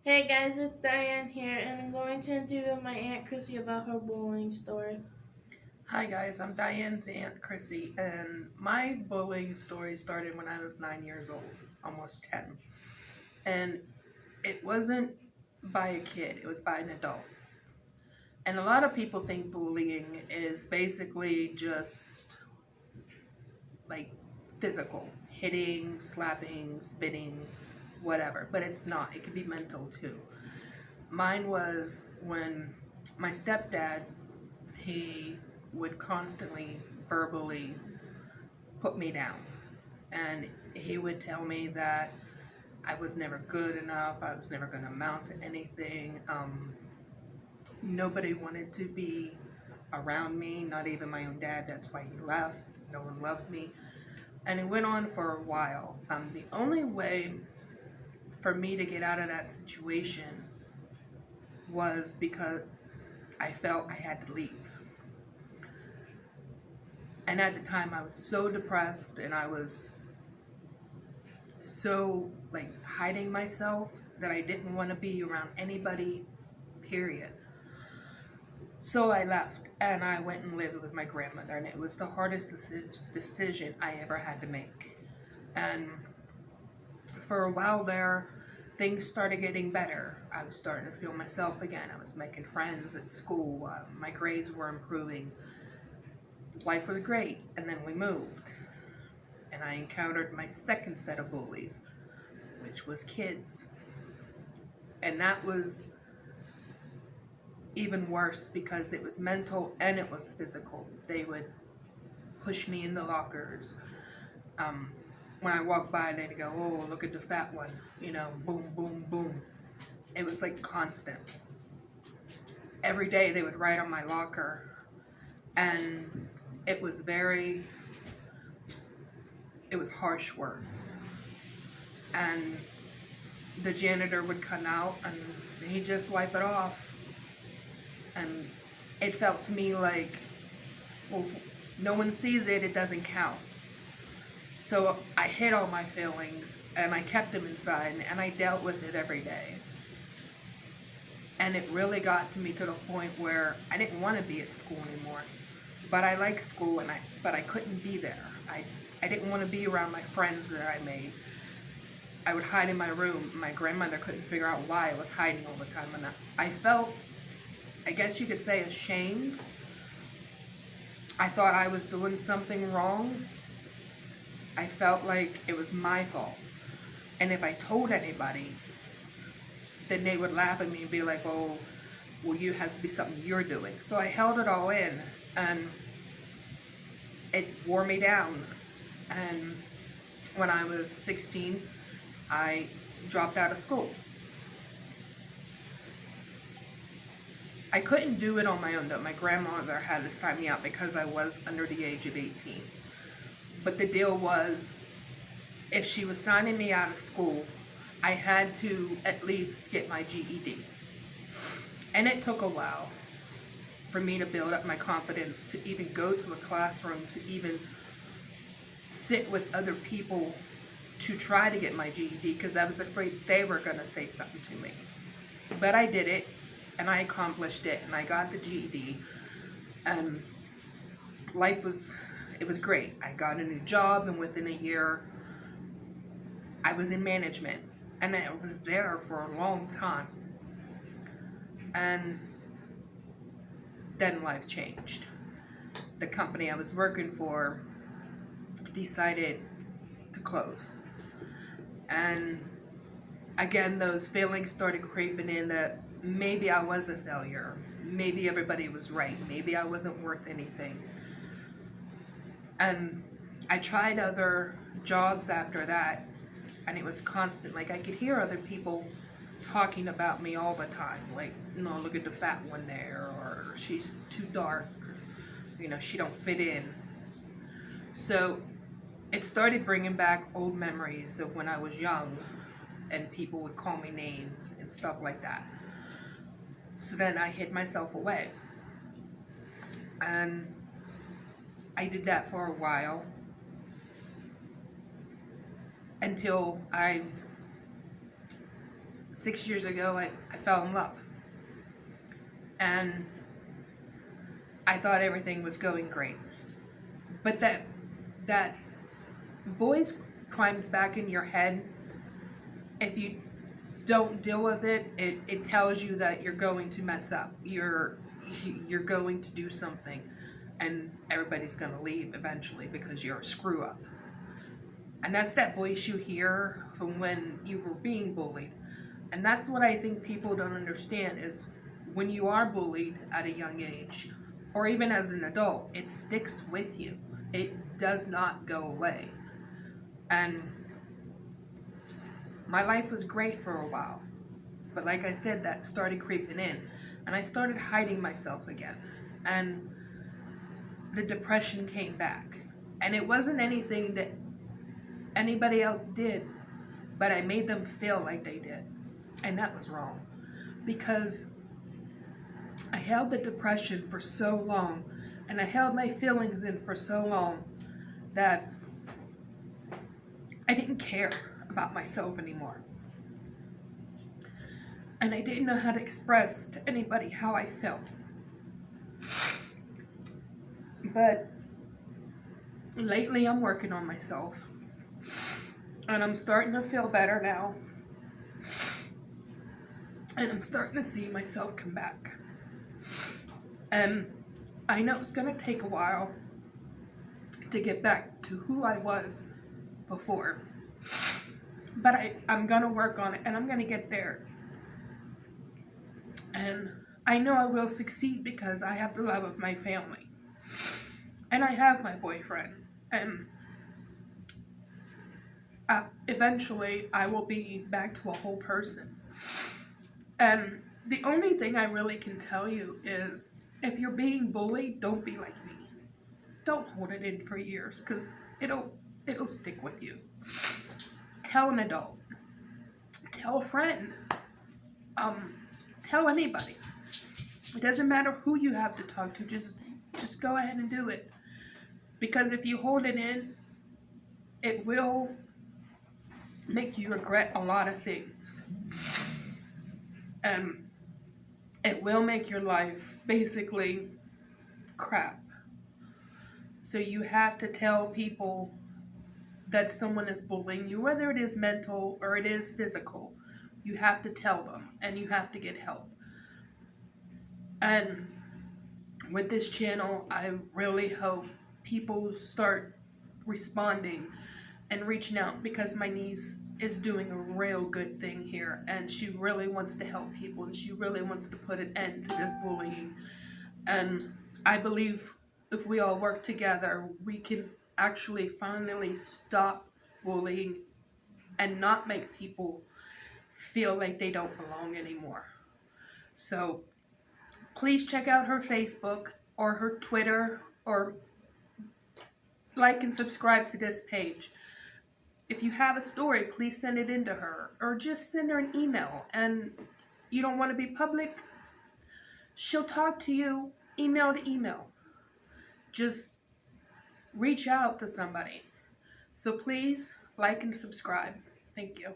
Hey guys, it's Diane here, and I'm going to interview my Aunt Chrissy about her bullying story. Hi guys, I'm Diane's Aunt Chrissy, and my bullying story started when I was 9 years old, almost 10. And it wasn't by a kid, it was by an adult. And a lot of people think bullying is basically just like physical, hitting, slapping, spitting, whatever, but it's not. It can be mental too. Mine was when my stepdad, he would constantly verbally put me down. And he would tell me that I was never good enough, I was never going to amount to anything. Nobody wanted to be around me, not even my own dad. That's why he left. No one loved me. And it went on for a while. The only way for me to get out of that situation was because I felt I had to leave. And at the time, I was so depressed and I was so like hiding myself that I didn't want to be around anybody, period. So I left and I went and lived with my grandmother, and it was the hardest decision I ever had to make. And for a while there, things started getting better. I was starting to feel myself again. I was making friends at school. My grades were improving. Life was great. And then we moved. And I encountered my second set of bullies, which was kids. And that was even worse because it was mental and it was physical. They would push me in the lockers. Um, when I walk by, they'd go, "Oh, look at the fat one," boom, boom, boom. It was like constant. Every day they would write on my locker, and it was it was harsh words. And the janitor would come out and he'd just wipe it off. And it felt to me like, well, if no one sees it, it doesn't count. So I hid all my feelings and I kept them inside and I dealt with it every day. And it really got to me to the point where I didn't want to be at school anymore. But I liked school but I couldn't be there. I didn't want to be around my friends that I made. I would hide in my room. My grandmother couldn't figure out why I was hiding all the time. And I felt, I guess you could say, ashamed. I thought I was doing something wrong. I felt like it was my fault. And if I told anybody, then they would laugh at me and be like, "Oh, well, you has to be something you're doing." So I held it all in, and it wore me down. And when I was 16, I dropped out of school. I couldn't do it on my own though. My grandmother had to sign me out because I was under the age of 18. But the deal was, if she was signing me out of school, I had to at least get my GED. And it took a while for me to build up my confidence to even go to a classroom, to even sit with other people to try to get my GED because I was afraid they were going to say something to me. But I did it and I accomplished it and I got the GED, and it was great. I got a new job, and within a year I was in management, and I was there for a long time. And then life changed. The company I was working for decided to close. And again, those feelings started creeping in that maybe I was a failure. Maybe everybody was right. Maybe I wasn't worth anything. And I tried other jobs after that, and it was constant. Like, I could hear other people talking about me all the time. Like, no, look at the fat one there, or she's too dark, she don't fit in. So it started bringing back old memories of when I was young and people would call me names and stuff like that. So then I hid myself away. And I did that for a while until I 6 years ago, I fell in love. And I thought everything was going great. But that voice climbs back in your head. If you don't deal with it, it tells you that you're going to mess up. You're going to do something, and everybody's going to leave eventually because you're a screw up. And that's that voice you hear from when you were being bullied. And that's what I think people don't understand is when you are bullied at a young age, or even as an adult, it sticks with you. It does not go away. And my life was great for a while. But like I said, that started creeping in. And I started hiding myself again. And the depression came back. And it wasn't anything that anybody else did, but I made them feel like they did. And that was wrong. Because I held the depression for so long, and I held my feelings in for so long that I didn't care about myself anymore. And I didn't know how to express to anybody how I felt. But lately I'm working on myself. And I'm starting to feel better now. And I'm starting to see myself come back. And I know it's going to take a while to get back to who I was before. But I'm going to work on it, and I'm going to get there. And I know I will succeed because I have the love of my family. And I have my boyfriend. And eventually I will be back to a whole person. And the only thing I really can tell you is if you're being bullied, don't be like me. Don't hold it in for years because it'll stick with you. Tell an adult. Tell a friend. Tell anybody. It doesn't matter who you have to talk to. Just go ahead and do it. Because if you hold it in, it will make you regret a lot of things. And it will make your life basically crap. So you have to tell people that someone is bullying you, whether it is mental or it is physical. You have to tell them, and you have to get help. And with this channel, I really hope people start responding and reaching out, because my niece is doing a real good thing here, and she really wants to help people, and she really wants to put an end to this bullying. And I believe if we all work together, we can actually finally stop bullying and not make people feel like they don't belong anymore. So please check out her Facebook or her Twitter, or like and subscribe to this page. If you have a story, please send it in to her, or just send her an email. And you don't want to be public, she'll talk to you email to email. Just reach out to somebody. So please like and subscribe. Thank you.